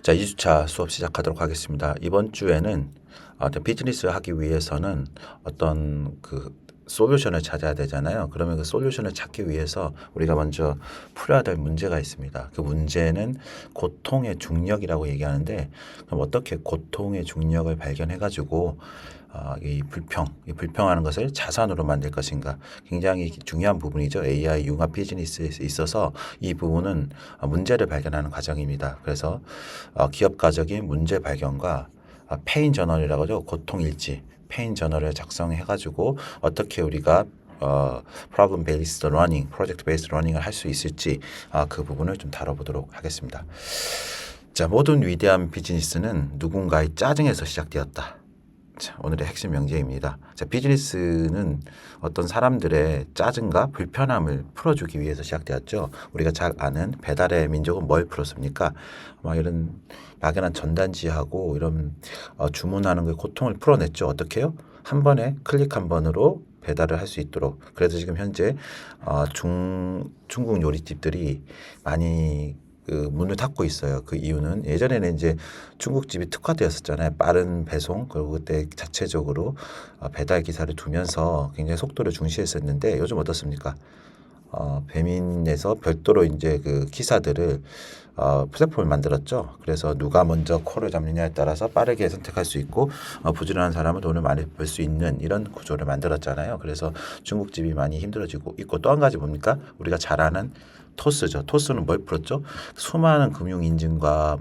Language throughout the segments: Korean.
자, 2주차 수업 시작하도록 하겠습니다. 이번 주에는 어떤 비즈니스 하기 위해서는 어떤 솔루션을 찾아야 되잖아요. 그러면 그 솔루션을 찾기 위해서 우리가 먼저 풀어야 될 문제가 있습니다. 그 문제는 고통의 중력이라고 얘기하는데, 그럼 어떻게 고통의 중력을 발견해가지고 이 불평하는 것을 자산으로 만들 것인가, 굉장히 중요한 부분이죠. AI 융합 비즈니스에 있어서 이 부분은 문제를 발견하는 과정입니다. 그래서 기업가적인 문제 발견과 페인 저널이라고 하죠. 고통 일지, 페인 저널을 작성해가지고 어떻게 우리가 problem based learning, project based learning을 할 수 있을지 그 부분을 좀 다뤄보도록 하겠습니다. 자, 모든 위대한 비즈니스는 누군가의 짜증에서 시작되었다. 자, 오늘의 핵심 명제입니다. 자, 비즈니스는 어떤 사람들의 짜증과 불편함을 풀어주기 위해서 시작되었죠. 우리가 잘 아는 배달의 민족은 뭘 풀었습니까? 이런 막연한 전단지하고 이런 주문하는 그 고통을 풀어냈죠. 어떻게 해요? 한 번에 클릭 한 번으로 배달을 할 수 있도록. 그래서 지금 현재 중국 요리집들이 많이 문을 닫고 있어요. 그 이유는 예전에는 이제 중국집이 특화되었었잖아요. 빠른 배송, 그리고 그때 자체적으로 배달 기사를 두면서 굉장히 속도를 중시했었는데 요즘 어떻습니까? 배민에서 별도로 이제 그 기사들을 플랫폼을 만들었죠. 그래서 누가 먼저 콜을 잡느냐에 따라서 빠르게 선택할 수 있고 부지런한 사람은 돈을 많이 벌 수 있는 이런 구조를 만들었잖아요. 그래서 중국집이 많이 힘들어지고 있고, 또 한 가지 뭡니까? 우리가 잘 아는 토스죠. 토스는 뭘 풀었죠? 수많은 금융 인증과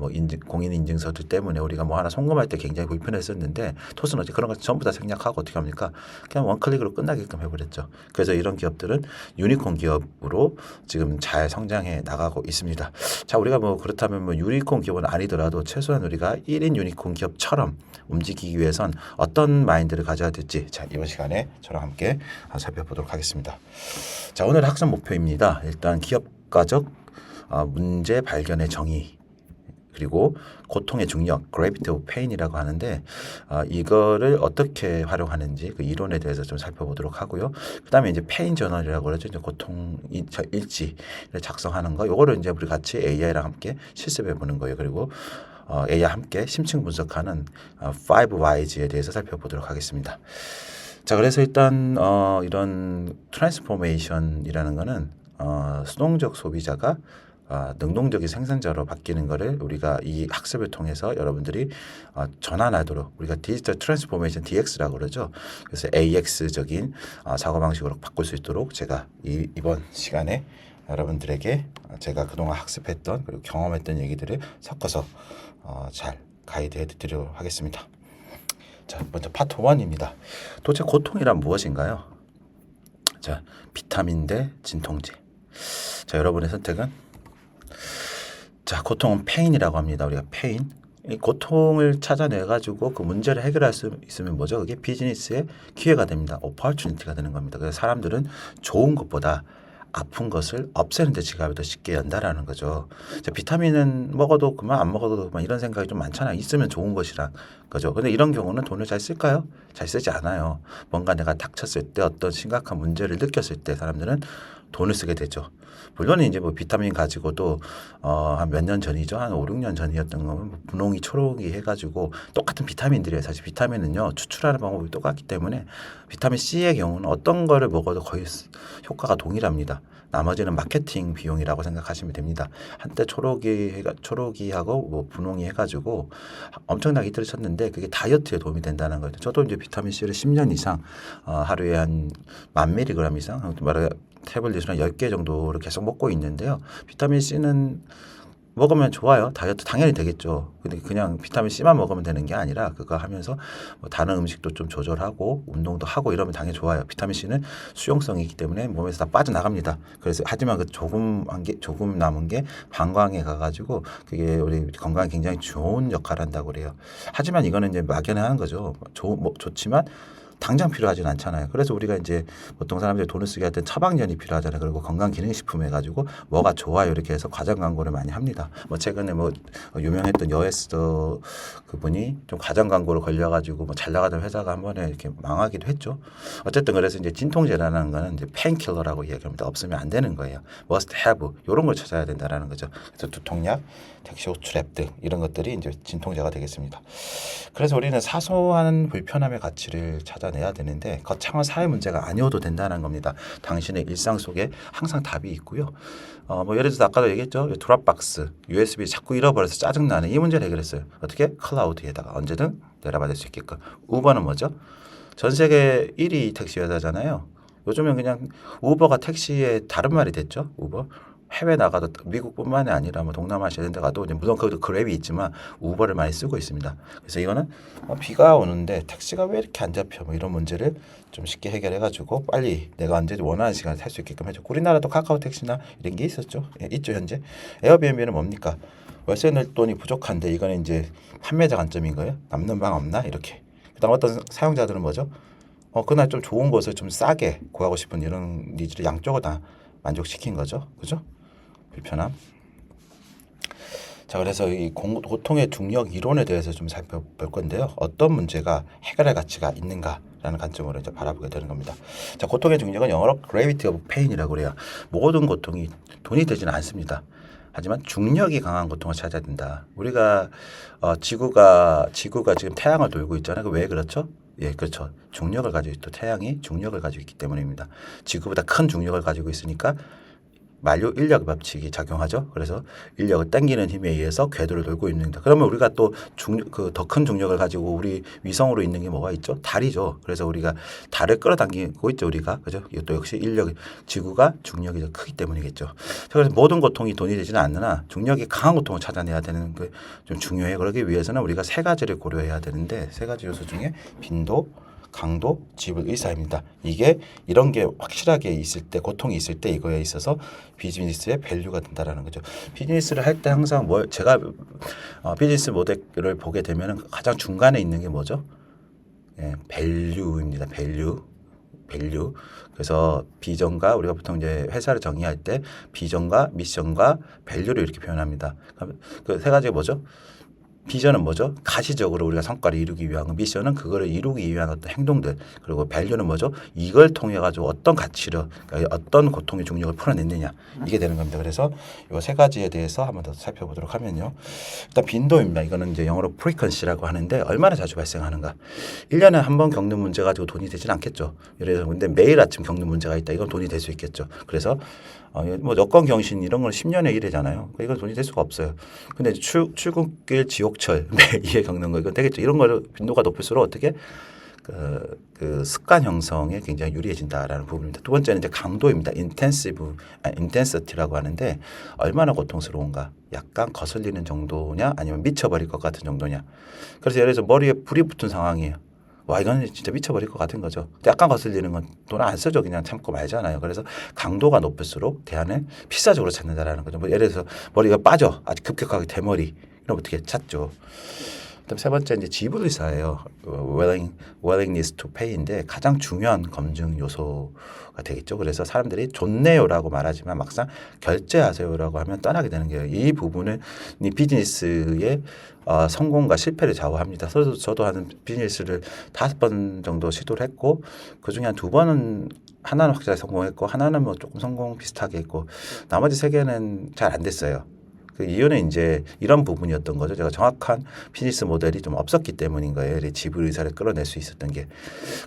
공인 인증서들 때문에 우리가 뭐 하나 송금할 때 굉장히 불편했었는데, 토스는 어째 그런 걸 전부 다 생략하고 어떻게 합니까? 그냥 원클릭으로 끝나게끔 해버렸죠. 그래서 이런 기업들은 유니콘 기업으로 지금 잘 성장해 나가고 있습니다. 자, 우리가 뭐 그렇다면 뭐 유니콘 기업은 아니더라도 최소한 우리가 1인 유니콘 기업처럼 움직이기 위해선 어떤 마인드를 가져야 될지, 자, 이번 시간에 저랑 함께 살펴보도록 하겠습니다. 자, 오늘 학습 목표입니다. 일단 기업가적 문제 발견의 정의, 그리고 고통의 중력, gravity of pain이라고 하는데 이거를 어떻게 활용하는지 그 이론에 대해서 좀 살펴보도록 하고요. 그다음에 이제 페인 저널이라고 그러죠. 이제 고통 일지를 작성하는 거, 요거를 이제 우리 같이 AI랑 함께 실습해 보는 거예요. 그리고 AI와 함께 심층 분석하는 5Whys에 대해서 살펴보도록 하겠습니다. 자, 그래서 일단 이런 트랜스포메이션이라는 거는 수동적 소비자가 능동적인 생산자로 바뀌는 거를 우리가 이 학습을 통해서 여러분들이 전환하도록, 우리가 디지털 트랜스포메이션 DX라고 그러죠. 그래서 AX적인 사고방식으로 바꿀 수 있도록 제가 이번 시간에 여러분들에게 제가 그동안 학습했던 그리고 경험했던 얘기들을 섞어서 잘 가이드해 드리도록 하겠습니다. 자, 먼저 파트 1입니다. 도대체 고통이란 무엇인가요? 자, 비타민 대 진통제. 자, 여러분의 선택은? 자, 고통은 페인이라고 합니다. 우리가 페인. 이 고통을 찾아내가지고 그 문제를 해결할 수 있으면 뭐죠? 그게 비즈니스의 기회가 됩니다. 오퍼튜니티가 되는 겁니다. 그래서 사람들은 좋은 것보다 아픈 것을 없애는 데 지갑을 더 쉽게 연다라는 거죠. 자, 비타민은 먹어도 그만, 안 먹어도 그만, 이런 생각이 좀 많잖아요. 있으면 좋은 것이란 거죠. 근데 이런 경우는 돈을 잘 쓸까요? 잘 쓰지 않아요. 뭔가 내가 닥쳤을 때 어떤 심각한 문제를 느꼈을 때 사람들은 돈을 쓰게 되죠. 물론 이제 뭐 비타민 가지고도 한 몇 년 전이죠. 한 5, 6년 전이었던 거면 분홍이 초록이 해가지고 똑같은 비타민들이에요. 사실 비타민은요, 추출하는 방법이 똑같기 때문에 비타민 C의 경우는 어떤 거를 먹어도 거의 효과가 동일합니다. 나머지는 마케팅 비용이라고 생각하시면 됩니다. 한때 초록이하고 뭐 분홍이 해가지고 엄청나게 히트를 쳤는데 그게 다이어트에 도움이 된다는 거죠. 저도 이제 비타민 C를 10년 이상 하루에 한 1000mg 이상, 말하자 태블릿을 한 10개 정도를 계속 먹고 있는데요. 비타민 C는 먹으면 좋아요. 다이어트 당연히 되겠죠. 근데 그냥 비타민 C만 먹으면 되는 게 아니라 그거 하면서 뭐 다른 음식도 좀 조절하고 운동도 하고 이러면 당연히 좋아요. 비타민 C는 수용성이 있기 때문에 몸에서 다 빠져나갑니다. 그래서 하지만 그 조금 남은 게 방광에 가가지고 그게 우리 건강에 굉장히 좋은 역할을 한다고 그래요. 하지만 이거는 이제 막연한 거죠. 좋지만 당장 필요하진 않잖아요. 그래서 우리가 이제 보통 사람들이 돈을 쓰게 할 땐 처방전이 필요하잖아요. 그리고 건강기능식품 해가지고 뭐가 좋아요 이렇게 해서 과장 광고를 많이 합니다. 뭐 최근에 뭐 유명했던 여에스더 그분이 좀 과장 광고를 걸려가지고 뭐 잘 나가던 회사가 한 번에 이렇게 망하기도 했죠. 어쨌든 그래서 이제 진통제라는 거는 이제 페인킬러라고 얘기합니다. 없으면 안 되는 거예요. must have 이런 걸 찾아야 된다라는 거죠. 그래서 두통약, 덱시오트랩 등 이런 것들이 이제 진통제가 되겠습니다. 그래서 우리는 사소한 불편함의 가치를 찾아내야 되는데 거창한 사회 문제가 아니어도 된다는 겁니다. 당신의 일상 속에 항상 답이 있고요. 뭐 예를 들어서 아까도 얘기했죠. 드랍박스, USB 자꾸 잃어버려서 짜증나는 이 문제를 해결했어요. 어떻게? 클라우드에다가 언제든 내려받을 수 있게끔. 우버는 뭐죠? 전 세계 1위 택시 회사잖아요. 요즘은 그냥 우버가 택시의 다른 말이 됐죠. 우버. 해외 나가도 미국뿐만이 아니라 뭐 동남아시아 이런 데 가도 이제 물론 거기도 그랩이 있지만 우버를 많이 쓰고 있습니다. 그래서 이거는 비가 오는데 택시가 왜 이렇게 안 잡혀 뭐 이런 문제를 좀 쉽게 해결해가지고 빨리 내가 언제 원하는 시간에 탈 수 있게끔 해줘. 우리나라도 카카오 택시나 이런 게 있었죠. 예, 있죠 현재. 에어비앤비는 뭡니까? 월세 낼 돈이 부족한데 이거는 이제 판매자 관점인 거예요. 남는 방 없나 이렇게. 그다음 어떤 사용자들은 뭐죠? 그날 좀 좋은 곳을 좀 싸게 구하고 싶은 이런 니즈를 양쪽을 다 만족시킨 거죠. 그죠? 불편함. 자, 그래서 이 고통의 중력 이론에 대해서 좀 살펴볼 건데요. 어떤 문제가 해결할 가치가 있는가라는 관점으로 이제 바라보게 되는 겁니다. 자, 고통의 중력은 영어로 gravity of pain이라고 그래요. 모든 고통이 돈이 되지는 않습니다. 하지만 중력이 강한 고통을 찾아야 된다. 우리가 지구가 지금 태양을 돌고 있잖아요. 왜 그렇죠? 예, 그렇죠. 중력을 가지고 또 태양이 중력을 가지고 있기 때문입니다. 지구보다 큰 중력을 가지고 있으니까 만류 인력 법칙이 작용하죠. 그래서 인력을 당기는 힘에 의해서 궤도를 돌고 있는다. 그러면 우리가 또 더 큰 중력을 가지고 우리 위성으로 있는 게 뭐가 있죠? 달이죠. 그래서 우리가 달을 끌어당기고 있죠. 우리가 그죠? 이것도 역시 지구가 중력이 더 크기 때문이겠죠. 그래서 모든 고통이 돈이 되지는 않으나 중력이 강한 고통을 찾아내야 되는 게 좀 중요해요. 그러기 위해서는 우리가 세 가지를 고려해야 되는데 세 가지 요소 중에 빈도, 강도, 지불 의사입니다. 이게 이런 게 확실하게 있을 때 고통이 있을 때 이거에 있어서 비즈니스의 밸류가 된다라는 거죠. 비즈니스를 할 때 항상 제가 비즈니스 모델을 보게 되면 가장 중간에 있는 게 뭐죠? 예, 밸류입니다. 밸류. 그래서 비전과 우리가 보통 이제 회사를 정의할 때 비전과 미션과 밸류를 이렇게 표현합니다. 그 세 가지가 뭐죠? 비전은 뭐죠? 가시적으로 우리가 성과를 이루기 위한 거. 미션은 그거를 이루기 위한 어떤 행동들. 그리고 밸류는 뭐죠? 이걸 통해 가지고 어떤 가치를 그러니까 어떤 고통의 중력을 풀어냈느냐. 이게 되는 겁니다. 그래서 이 세 가지에 대해서 한번 더 살펴보도록 하면요. 일단 빈도입니다. 이거는 이제 영어로 frequency라고 하는데 얼마나 자주 발생하는가. 1년에 한 번 겪는 문제 가지고 돈이 되진 않겠죠. 예를 들어서 근데 매일 아침 겪는 문제가 있다. 이건 돈이 될 수 있겠죠. 그래서 뭐 여건 경신 이런 건 10년에 1회잖아요. 이건 돈이 될 수가 없어요. 근데 출근길 지옥철 매일 겪는 거 이건 되겠죠. 이런 걸 빈도가 높을수록 어떻게 그 습관 형성에 굉장히 유리해진다라는 부분입니다. 두 번째는 이제 강도입니다. 인텐시티라고 하는데 얼마나 고통스러운가. 약간 거슬리는 정도냐 아니면 미쳐버릴 것 같은 정도냐. 그래서 예를 들어서 머리에 불이 붙은 상황이에요. 와 이건 진짜 미쳐버릴 것 같은 거죠. 약간 거슬리는 건 돈 안 쓰죠. 그냥 참고 말잖아요. 그래서 강도가 높을수록 대안을 필사적으로 찾는다라는 거죠. 뭐 예를 들어서 머리가 빠져 아주 급격하게 대머리 이러면 어떻게 찾죠. 그다음 세 번째 이제 지불 의사예요. willingness to pay인데 가장 중요한 검증 요소가 되겠죠. 그래서 사람들이 좋네요라고 말하지만 막상 결제하세요라고 하면 떠나게 되는 거예요. 이 부분은 이 비즈니스의 성공과 실패를 좌우합니다. 저도 하는 비즈니스를 5번 정도 시도를 했고 그중에 한 2번은 하나는 확실하게 성공했고 하나는 뭐 조금 성공 비슷하게 했고 나머지 3개는 잘 안 됐어요. 그 이유는 이제 이런 부분이었던 거죠. 제가 정확한 비즈니스 모델이 좀 없었기 때문인 거예요. 지불 의사를 끌어낼 수 있었던 게.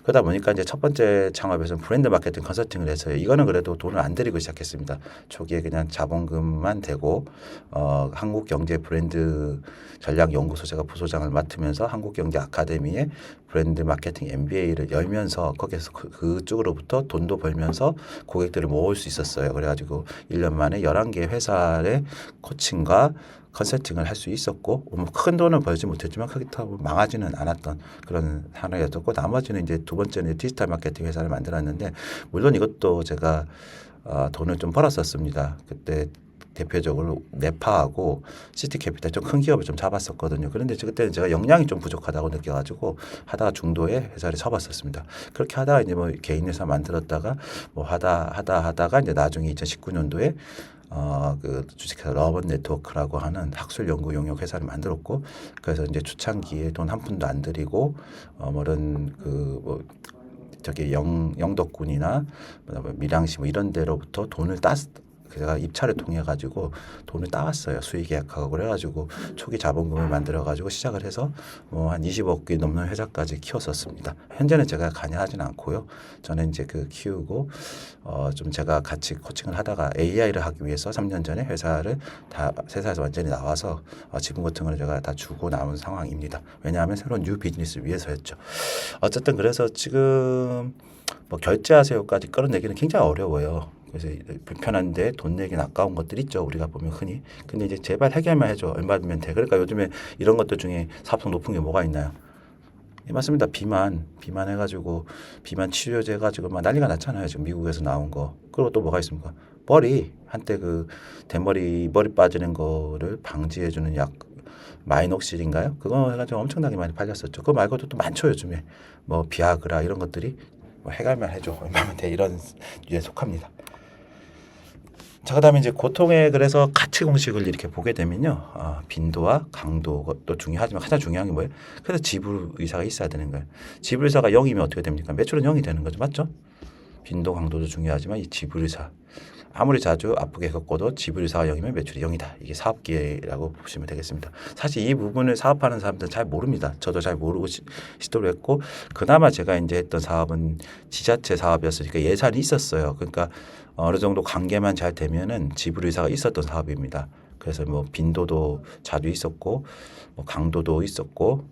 그러다 보니까 이제 첫 번째 창업에서는 브랜드 마케팅 컨설팅을 해서요. 이거는 그래도 돈을 안 들이고 시작했습니다. 초기에 그냥 자본금만 대고 한국 경제 브랜드 전략 연구소 제가 부소장을 맡으면서 한국 경제 아카데미에 브랜드 마케팅 MBA를 열면서 거기에서 그쪽으로부터 돈도 벌면서 고객들을 모을 수 있었어요. 그래가지고 1년 만에 11개 회사의 코칭과 컨설팅을 할 수 있었고 큰 돈을 벌지 못했지만 크게 망하지는 않았던 그런 하나였었고 나머지는 이제 두 번째는 디지털 마케팅 회사를 만들었는데 물론 이것도 제가 돈을 좀 벌었었습니다. 그때 대표적으로 네파하고 시티캐피탈 좀 큰 기업을 좀 잡았었거든요. 그런데 그때는 제가 역량이 좀 부족하다고 느껴가지고 하다가 중도에 회사를 접었었습니다. 그렇게 하다가 이제 뭐 개인 회사 만들었다가 뭐 하다가 이제 나중에 2019년도에 그 주식회사 러번 네트워크라고 하는 학술 연구 용역 회사를 만들었고, 그래서 이제 초창기에 돈 한 푼도 안 들이고 뭐런 그 저기 영덕군이나 밀양시 뭐 이런 데로부터 돈을 제가 입찰을 통해 가지고 돈을 따왔어요. 수익 계약하고 그래가지고 초기 자본금을 만들어 가지고 시작을 해서 뭐 한 20억이 넘는 회사까지 키웠었습니다. 현재는 제가 관여하진 않고요. 저는 이제 그 키우고 좀 제가 같이 코칭을 하다가 AI를 하기 위해서 3년 전에 회사에서 완전히 나와서 지분 같은 거는 제가 다 주고 나온 상황입니다. 왜냐하면 새로운 뉴 비즈니스 위해서였죠. 어쨌든 그래서 지금 뭐 결제하세요까지 끌어내기는 굉장히 어려워요. 그래서 불편한데 돈 내긴 아까운 것들 있죠. 우리가 보면 흔히. 근데 이제 제발 해결만 해줘. 얼마 주면 돼. 그러니까 요즘에 이런 것들 중에 사업성 높은 게 뭐가 있나요? 예, 맞습니다. 비만 해가지고 비만 치료제 해가지고 막 난리가 났잖아요. 지금 미국에서 나온 거. 그리고 또 뭐가 있습니까? 머리 한때 그 머리 빠지는 거를 방지해주는 약 마이녹실인가요? 그거 해가지고 엄청나게 많이 팔렸었죠. 그거 말고도 또 많죠. 요즘에 뭐 비아그라 이런 것들이 뭐 해결만 해줘. 얼마면 돼. 이런 유에 속합니다. 자, 그다음에 이제 고통의 그래서 가치 공식을 이렇게 보게 되면요, 빈도와 강도 것도 중요하지만 가장 중요한 게 뭐예요? 그래서 지불 의사가 있어야 되는 거예요. 지불 의사가 0이면 어떻게 됩니까? 매출은 0이 되는 거죠, 맞죠? 빈도 강도도 중요하지만 이 지불 의사 아무리 자주 아프게 겪어도 지불 의사가 0이면 매출이 0이다. 이게 사업기회라고 보시면 되겠습니다. 사실 이 부분을 사업하는 사람들은 잘 모릅니다. 저도 잘 모르고 시도를 했고, 그나마 제가 이제 했던 사업은 지자체 사업이었으니까 예산이 있었어요. 그러니까 어느 정도 관계만 잘 되면은 지불 의사가 있었던 사업입니다. 그래서 뭐 빈도도 자주 있었고, 뭐 강도도 있었고,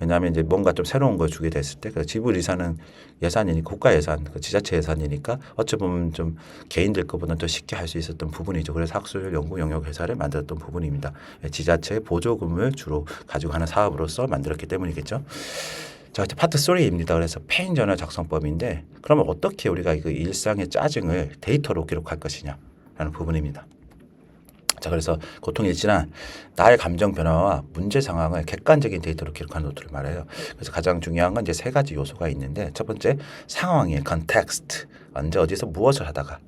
왜냐하면 이제 뭔가 좀 새로운 걸 주게 됐을 때, 그 지불 의사는 예산이니까 국가 예산, 그 지자체 예산이니까 어찌 보면 좀 개인들 것보다는 더 쉽게 할 수 있었던 부분이죠. 그래서 학술 연구 영역 회사를 만들었던 부분입니다. 지자체 보조금을 주로 가지고 하는 사업으로서 만들었기 때문이겠죠. 자, 이제 파트 3입니다. 그래서 페인 저널 작성법인데, 그러면 어떻게 우리가 그 일상의 짜증을 데이터로 기록할 것이냐라는 부분입니다. 자, 그래서 고통일지나 나의 감정 변화와 문제 상황을 객관적인 데이터로 기록하는 노트를 말해요. 그래서 가장 중요한 건 이제 세 가지 요소가 있는데, 첫 번째 상황의 컨텍스트, 언제 어디서 무엇을 하다가,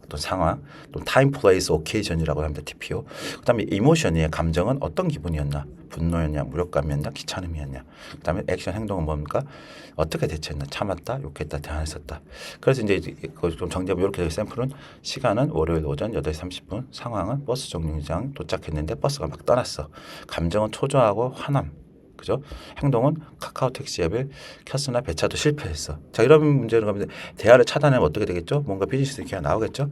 어떤 상황, 또 타임, 플레이스, 오케이션이라고 합니다. TPO. 그다음에 이모션의 감정은 어떤 기분이었나, 분노였냐, 무력감이었냐, 귀찮음이었냐. 그다음에 액션 행동은 뭡니까? 어떻게 대처했나, 참았다, 욕했다, 대안했었다. 그래서 이제 좀 정리하면 이렇게 되어 샘플은 시간은 월요일 오전 8시 30분, 상황은 버스 정류장 도착했는데 버스가 막 떠났어. 감정은 초조하고 화남. 그죠? 행동은 카카오 택시 앱을 켰으나 배차도 실패했어. 자, 이런 문제는 가면 대화를 차단하면 어떻게 되겠죠? 뭔가 비즈니스 기가 나오겠죠?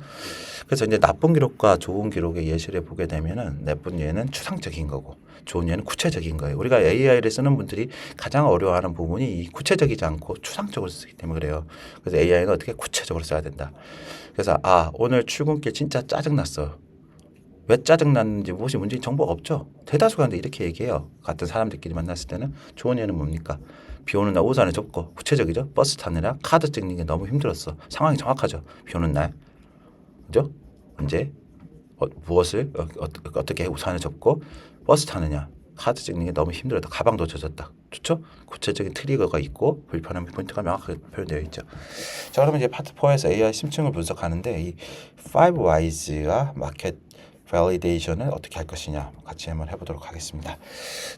그래서 이제 나쁜 기록과 좋은 기록의 예시를 보게 되면은 나쁜 예는 추상적인 거고 좋은 예는 구체적인 거예요. 우리가 AI를 쓰는 분들이 가장 어려워하는 부분이 이 구체적이지 않고 추상적으로 쓰기 때문에 그래요. 그래서 AI는 어떻게 구체적으로 써야 된다. 그래서 오늘 출근길 진짜 짜증났어. 왜 짜증났는지 무엇이 문제인지 정보가 없죠. 대다수가 근데 이렇게 얘기해요. 같은 사람들끼리 만났을 때는 좋은 예는 뭡니까? 비 오는 날 우산을 접고 구체적이죠. 버스 타느라 카드 찍는 게 너무 힘들었어. 상황이 정확하죠. 비 오는 날. 그죠? 언제? 무엇을 어떻게 우산을 접고 버스 타느냐. 카드 찍는 게 너무 힘들었다. 가방도 젖었다. 좋죠? 구체적인 트리거가 있고 불편한 포인트가 명확하게 표현되어 있죠. 자, 그러면 이제 파트 4에서 AI 심층을 분석하는데 이 5Whys와 마켓 validation을 어떻게 할 것이냐 같이 한번 해보도록 하겠습니다.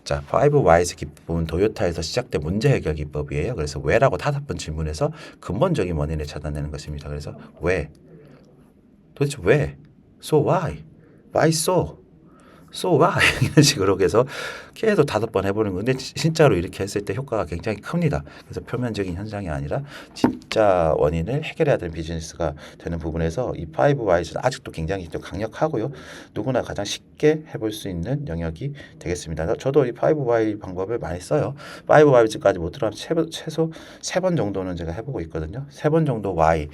자, 5Whys 기법은 도요타에서 시작된 문제 해결 기법이에요. 그래서 왜라고 5번 질문해서 근본적인 원인을 찾아내는 것입니다. 그래서 왜? 도대체 왜? So why? Why so? So why? 이런 식으로 해서 계속 5번 해보는 건데 진짜로 이렇게 했을 때 효과가 굉장히 큽니다. 그래서 표면적인 현상이 아니라 진짜 원인을 해결해야 되는 비즈니스가 되는 부분에서 이 5Whys는 아직도 굉장히 좀 강력하고요. 누구나 가장 쉽게 해볼 수 있는 영역이 되겠습니다. 저도 이 5Why 방법을 많이 써요. 5Whys까지 못 들어가면 최소 3번 정도는 제가 해보고 있거든요. 3번 정도 why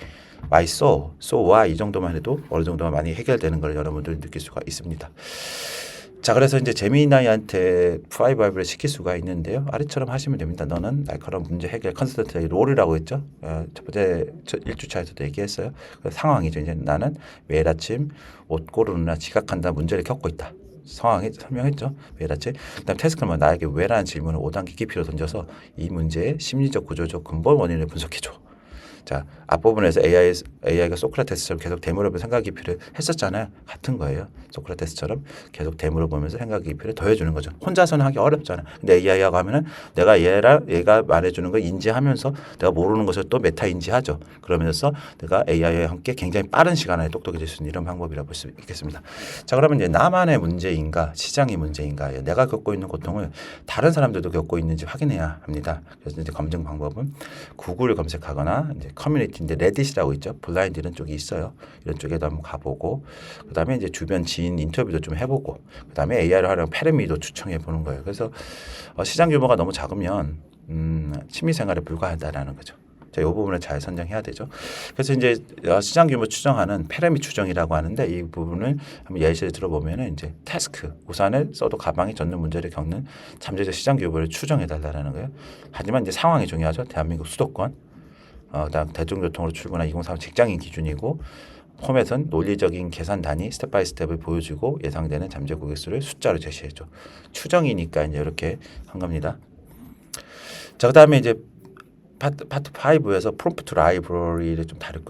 so why 이 정도만 해도 어느 정도만 많이 해결되는 걸 여러분들이 느낄 수가 있습니다. 자, 그래서 이제 제미나이한테 파이브를 시킬 수가 있는데요. 아래처럼 하시면 됩니다. 너는 날카로운 문제 해결 컨설턴트의 롤이라고 했죠. 첫 번째 1주차에서도 얘기했어요. 그 상황이죠. 이제 나는 매일 아침 옷 고르느라 지각한다 문제를 겪고 있다. 상황에 설명했죠. 매일 아침. 그다음 태스크는 뭐 나에게 왜라는 질문을 5단계 깊이로 던져서 이 문제의 심리적 구조적 근본 원인을 분석해줘. 자, 앞부분에서 AI가 소크라테스처럼 계속 되물어보면 생각 깊이를 했었잖아요. 같은 거예요. 소크라테스처럼 계속 되물어보면서 생각 깊이를 더해주는 거죠. 혼자서는 하기 어렵잖아요. 근데 AI하고 하면은 내가 얘가 말해주는 걸 인지하면서 내가 모르는 것을 또 메타 인지하죠. 그러면서 내가 AI와 함께 굉장히 빠른 시간 안에 똑똑해질 수 있는 이런 방법이라고 볼 수 있겠습니다. 자, 그러면 이제 나만의 문제인가 시장이 문제인가 내가 겪고 있는 고통을 다른 사람들도 겪고 있는지 확인해야 합니다. 그래서 이제 검증 방법은 구글 검색하거나 이제 커뮤니티인데 레딧이라고 있죠. 블라인드 이런 쪽이 있어요. 이런 쪽에도 한번 가보고 그다음에 이제 주변 지인 인터뷰도 좀 해보고 그다음에 AI를 활용 페르미도 추천해 보는 거예요. 그래서 시장 규모가 너무 작으면 취미생활에 불과하다라는 거죠. 자, 이 부분을 잘 선정해야 되죠. 그래서 이제 시장 규모 추정하는 페르미 추정이라고 하는데 이 부분을 한번 예시를 들어보면은 이제 태스크 우산을 써도 가방이 젖는 문제를 겪는 잠재적 시장 규모를 추정해 달라는 거예요. 하지만 이제 상황이 중요하죠. 대한민국 수도권 그다음 대중교통으로 출근한 2030 직장인 기준이고 폼에선 논리적인 계산 단위 스텝 바이 스텝을 보여주고 예상되는 잠재 고객 수를 숫자로 제시해줘. 추정이니까 이제 이렇게 한 겁니다. 자, 그다음에 이제 파트 5에서 프롬프트 라이브러리를 좀 다룰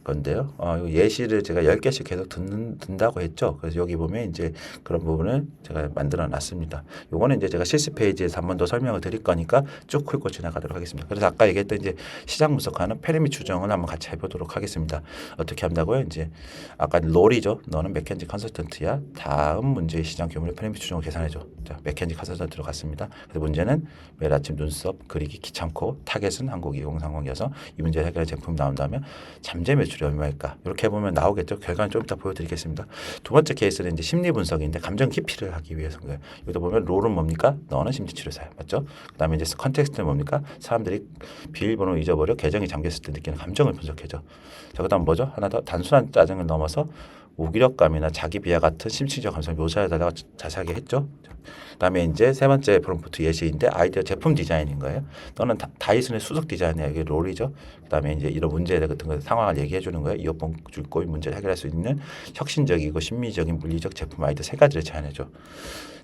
건데요. 예시를 제가 10개씩 계속 든다고 했죠. 그래서 여기 보면 이제 그런 부분을 제가 만들어 놨습니다. 요거는 이제 제가 실습 페이지에서 한 번 더 설명을 드릴 거니까 쭉 훑고 지나가도록 하겠습니다. 그래서 아까 얘기했던 이제 시장 분석하는 페르미 추정을 한번 같이 해보도록 하겠습니다. 어떻게 한다고요? 이제 아까 롤이죠. 너는 맥켄지 컨설턴트야. 다음 문제의 시장 규모를 페르미 추정을 계산해줘. 자, 맥켄지 컨설턴트로 갔습니다. 그래서 문제는 매일 아침 눈썹 그리기 귀찮고 타겟은 한국 2030이어서 이 문제 해결 제품이 나온다면 잠재 매출이 얼마일까? 이렇게 해보면 나오겠죠. 결과는 좀 이따 보여드리겠습니다. 두 번째 케이스는 이제 심리 분석인데 감정 깊이를 하기 위해서인 거예요. 여기도 보면 롤은 뭡니까? 너는 심리치료사야. 맞죠? 그 다음에 이제 컨텍스트는 뭡니까? 사람들이 비밀번호 잊어버려 계정이 잠겼을 때 느끼는 감정을 분석해줘. 자, 그 다음 뭐죠? 하나 더 단순한 짜증을 넘어서 무기력감이나 자기 비하 같은 심층적 감성을 묘사해달라고 자세하게 했죠. 그다음에 이제 세 번째 프롬프트 예시인데 아이디어 제품 디자인인 거예요. 또는 다이슨의 수석 디자인이야. 이게 롤이죠. 그다음에 이제 이런 문제 같은 거 상황을 얘기해 주는 거예요. 이어폰 줄꼬인 문제를 해결할 수 있는 혁신적이고 심미적인 물리적 제품 아이디어 세 가지를 제안해줘.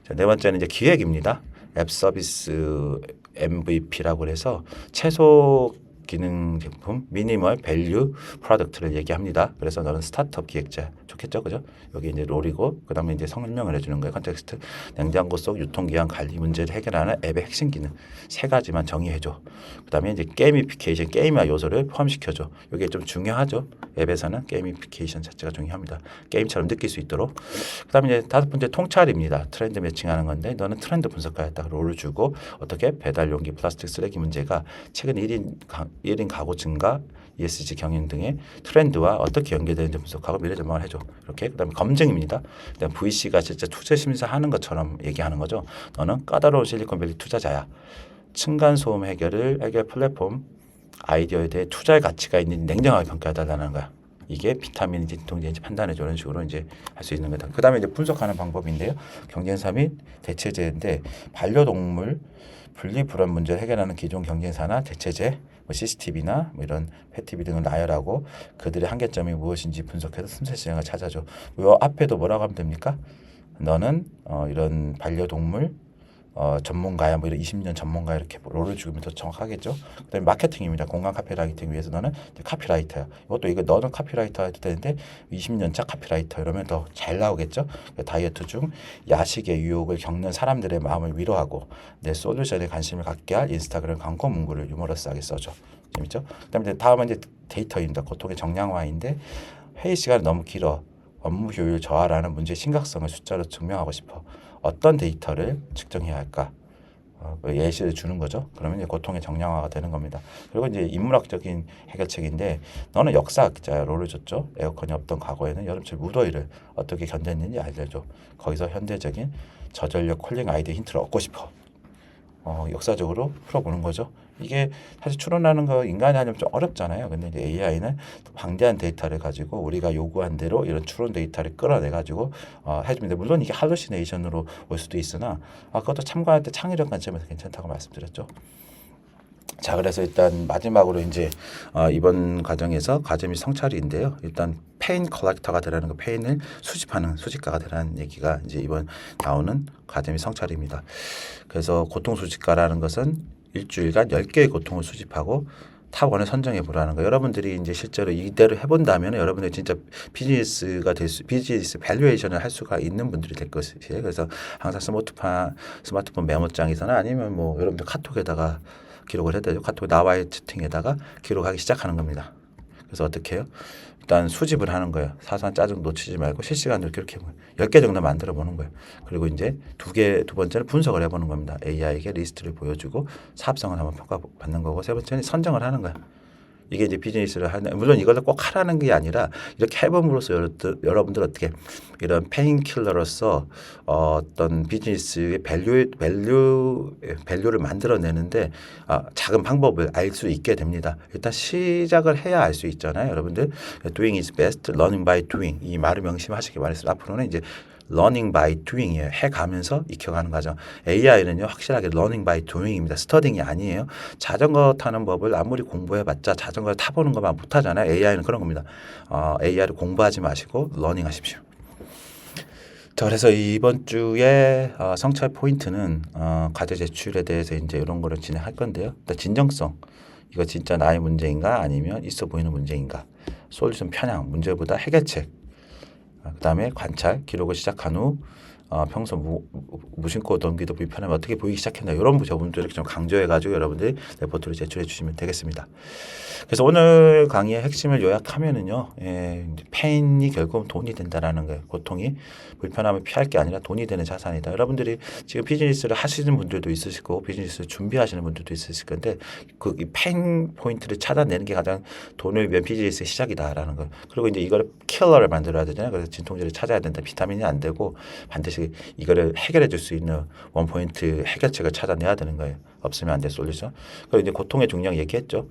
자, 네 번째는 이제 기획입니다. 앱 서비스 MVP라고 해서 최소 기능 제품 미니멀 밸류 프로덕트를 얘기합니다. 그래서 너는 스타트업 기획자 좋겠죠, 그죠? 여기 이제 롤이고 그다음에 이제 설명을 해주는 거예요. 컨텍스트 냉장고 속 유통기한 관리 문제를 해결하는 앱의 핵심 기능 세 가지만 정의해줘. 그다음에 이제 게이미피케이션 게임화 요소를 포함시켜줘. 이게 좀 중요하죠. 앱에서는 게이미피케이션 자체가 중요합니다. 게임처럼 느낄 수 있도록. 그다음에 이제 다섯 번째 통찰입니다. 트렌드 매칭하는 건데 너는 트렌드 분석가였다. 롤을 주고 어떻게 배달 용기 플라스틱 쓰레기 문제가 최근 1인 가구 증가, ESG 경영 등의 트렌드와 어떻게 연계되는지 분석하고 미래 전망을 해줘. 이렇게 그다음에 검증입니다. 그다음 VC가 진짜 투자 심사하는 것처럼 얘기하는 거죠. 너는 까다로운 실리콘밸리 투자자야. 층간 소음 해결 플랫폼 아이디어에 대해 투자의 가치가 있는지 냉정하게 평가해달라는 거야. 이게 비타민인지 진통제인지 판단해줘. 이런 식으로 이제 할 수 있는 거다. 그다음에 이제 분석하는 방법인데요. 경쟁사 및 대체제인데 반려동물 분리 불안 문제를 해결하는 기존 경쟁사나 대체제, CCTV나 이런 펫TV 등을 나열하고 그들의 한계점이 무엇인지 분석해서 틈새 시장을 찾아줘. 요 앞에도 뭐라고 하면 됩니까? 너는 이런 반려동물 전문가야 뭐 이런 20년 전문가 이렇게 롤을 주면 더 정확하겠죠. 그다음에 마케팅입니다. 공간 카피라이팅 위해서 너는 카피라이터야. 이것도 이거 너는 카피라이터 해도 되는데 20년 차 카피라이터 이러면 더 잘 나오겠죠. 다이어트 중 야식의 유혹을 겪는 사람들의 마음을 위로하고 내 솔루션에 관심을 갖게 할 인스타그램 광고 문구를 유머러스하게 써줘. 재밌죠? 그다음에 다음은 이제 데이터입니다. 고통의 정량화인데 회의 시간이 너무 길어. 업무 효율 저하라는 문제의 심각성을 숫자로 증명하고 싶어. 어떤 데이터를 측정해야 할까? 예시를 주는 거죠. 그러면 이제 고통의 정량화가 되는 겁니다. 그리고 이제 인문학적인 해결책인데 너는 역사학자야. 롤을 줬죠. 에어컨이 없던 과거에는 여름철 무더위를 어떻게 견뎠는지 알려줘. 거기서 현대적인 저전력 콜링 아이디어 힌트를 얻고 싶어. 역사적으로 풀어보는 거죠. 이게 사실 추론하는 거 인간이 하려면 좀 어렵잖아요. 근데 이제 AI는 방대한 데이터를 가지고 우리가 요구한 대로 이런 추론 데이터를 끌어내 가지고 해줍니다. 물론 이게 할루시네이션으로 올 수도 있으나 그것도 참고할 때 창의력 관점에서 괜찮다고 말씀드렸죠. 자, 그래서 일단 마지막으로 이제 이번 과정에서 과점이 성찰인데요. 일단 페인 컬렉터가 되라는 거, 페인을 수집하는 수집가가 되라는 얘기가 이제 이번 나오는 과점이 성찰입니다. 그래서 고통 수집가라는 것은 일주일간 10개의 고통을 수집하고 탑1을 선정해 보라는 거. 여러분들이 이제 실제로 이대로 해본다면 여러분들이 진짜 비즈니스 밸류에이션을 할 수가 있는 분들이 될 것이에요. 그래서 항상 스마트폰 메모장에서나 아니면 뭐 여러분들 카톡에다가 기록을 해야 되죠. 카톡 나와의 채팅에다가 기록하기 시작하는 겁니다. 그래서 어떻게 해요? 일단 수집을 하는 거예요. 사소한 짜증 놓치지 말고 실시간으로 그렇게 10개 정도 만들어 보는 거예요. 그리고 이제 두 번째는 분석을 해보는 겁니다. AI에게 리스트를 보여주고 사업성을 한번 평가받는 거고, 세 번째는 선정을 하는 거예요. 이게 이제 비즈니스를 하는, 물론 이걸 꼭 하라는 게 아니라 이렇게 해봄으로써 여러분들 어떻게 이런 페인킬러로서 어떤 비즈니스의 밸류를 만들어내는데 작은 방법을 알 수 있게 됩니다. 일단 시작을 해야 알 수 있잖아요. 여러분들 doing is best, learning by doing 이 말을 명심하시기 바랍니다. 앞으로는 이제 learning by doing이에요. 해가면서 익혀가는 과정. AI는요 확실하게 learning by doing입니다. 스터딩이 아니에요. 자전거 타는 법을 아무리 공부해봤자 자전거를 타보는 것만 못하잖아요. AI는 그런 겁니다. AI를 공부하지 마시고 learning 하십시오. 자, 그래서 이번 주에 성찰 포인트는 과제 제출에 대해서 이제 이런 거를 진행할 건데요. 일단 진정성. 이거 진짜 나의 문제인가 아니면 있어 보이는 문제인가. 솔루션 편향, 문제보다 해결책. 그다음에 관찰, 기록을 시작한 후 평소 무심코 넘기도 불편하면 어떻게 보이기 시작했나 이런 부분들을 좀 강조해가지고 여러분들이 레포트를 제출해 주시면 되겠습니다. 그래서 오늘 강의의 핵심을 요약하면은요, 페인이 결국 돈이 된다라는 거예요. 고통이 불편함을 피할 게 아니라 돈이 되는 자산이다. 여러분들이 지금 비즈니스를 하시는 분들도 있으실 거고 비즈니스를 준비하시는 분들도 있으실 건데 그 페인 포인트를 찾아내는 게 가장 돈을 위한 비즈니스의 시작이다라는 거예요. 그리고 이제 이걸 킬러를 만들어야 되잖아요. 그래서 진통제를 찾아야 된다. 비타민이 안 되고 반드시 이거를 해결해 줄 수 있는 원포인트 해결책을 찾아내야 되는 거예요. 없으면 안 될 솔루션. 그리고 이제 고통의 중량 얘기했죠.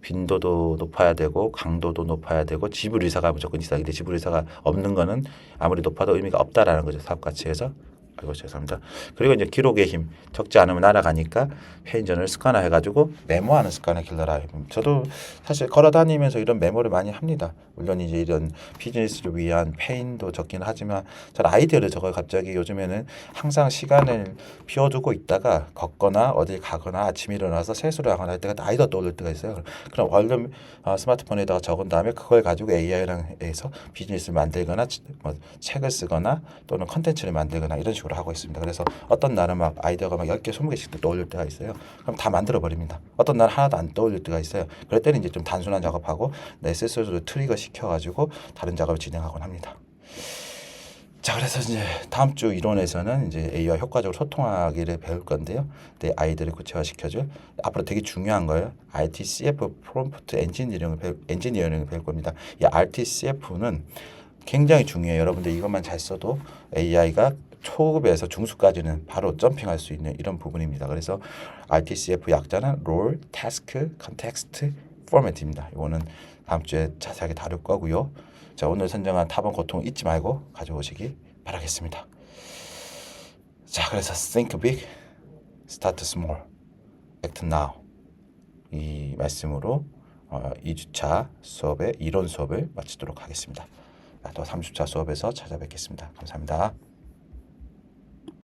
빈도도 높아야 되고 강도도 높아야 되고 지불 의사가 무조건 있어야 되는데 지불 의사가 없는 거는 아무리 높아도 의미가 없다라는 거죠. 사업 가치에서. 아이고 죄송합니다. 그리고 이제 기록의 힘 적지 않으면 날아가니까 회인전을 습관화해가지고 메모하는 습관을 길러라. 저도 사실 걸어다니면서 이런 메모를 많이 합니다. 물론 이제 이런 비즈니스를 위한 페인도 적긴 하지만 전 아이디어를 적어요. 갑자기 요즘에는 항상 시간을 비워두고 있다가 걷거나 어딜 가거나 아침에 일어나서 세수를 하거나 할 때가 아이디어 떠오를 때가 있어요. 그럼 얼른 스마트폰에다가 적은 다음에 그걸 가지고 AI랑 해서 비즈니스를 만들거나 뭐 책을 쓰거나 또는 컨텐츠를 만들거나 이런 식으로 하고 있습니다. 그래서 어떤 날은 막 아이디어가 막 10개, 20개씩 떠올릴 때가 있어요. 그럼 다 만들어 버립니다. 어떤 날 하나도 안 떠올릴 때가 있어요. 그럴 때는 이제 좀 단순한 작업하고 내 스스로 트리거 시켜가지고 다른 작업을 진행하곤 합니다. 자, 그래서 이제 다음 주 이론에서는 이제 AI와 효과적으로 소통하기를 배울 건데요. 내 아이들을 구체화시켜줄 앞으로 되게 중요한 거예요. RTCF 프롬프트 엔지니어링을 배울 겁니다. 이 RTCF는 굉장히 중요해요. 여러분들 이것만 잘 써도 AI가 초급에서 중수까지는 바로 점핑할 수 있는 이런 부분입니다. 그래서 RTCF 약자는 Role, Task, Context, Format입니다. 이거는 다음 주에 자세하게 다룰 거고요. 자, 오늘 선정한 탑원 고통 잊지 말고 가져오시기 바라겠습니다. 자, 그래서 Think Big, Start Small, Act Now 이 말씀으로 2주차 수업의 이론 수업을 마치도록 하겠습니다. 또 3주차 수업에서 찾아뵙겠습니다. 감사합니다.